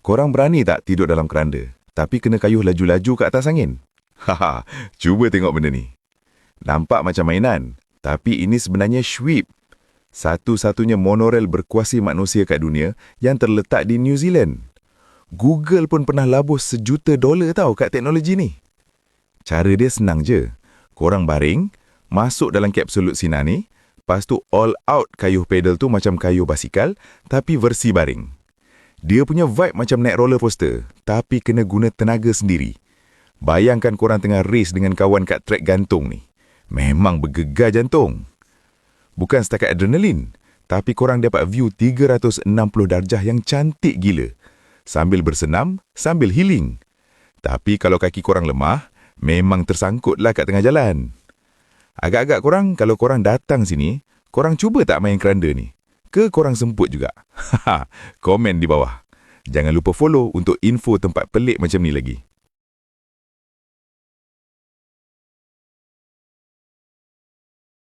Korang berani tak tidur dalam keranda, tapi kena kayuh laju-laju ke atas angin? Haha, cuba tengok benda ni. Nampak macam mainan, tapi ini sebenarnya Shweep. Satu-satunya monorail berkuasi manusia kat dunia yang terletak di New Zealand. Google pun pernah labur $1 juta tau kat teknologi ni. Cara dia senang je. Korang baring, masuk dalam kapsul sinar ni, lepas tu all out kayuh pedal tu macam kayuh basikal, tapi versi baring. Dia punya vibe macam naik roller coaster, tapi kena guna tenaga sendiri. Bayangkan korang tengah race dengan kawan kat trek gantung ni. Memang bergegar jantung. Bukan setakat adrenalin, tapi korang dapat view 360 darjah yang cantik gila. Sambil bersenam, sambil healing. Tapi kalau kaki korang lemah, memang tersangkutlah kat tengah jalan. Agak-agak korang, kalau korang datang sini, korang cuba tak main keranda ni? Ke korang semput juga? Haha, komen di bawah. Jangan lupa follow untuk info tempat pelik macam ni lagi.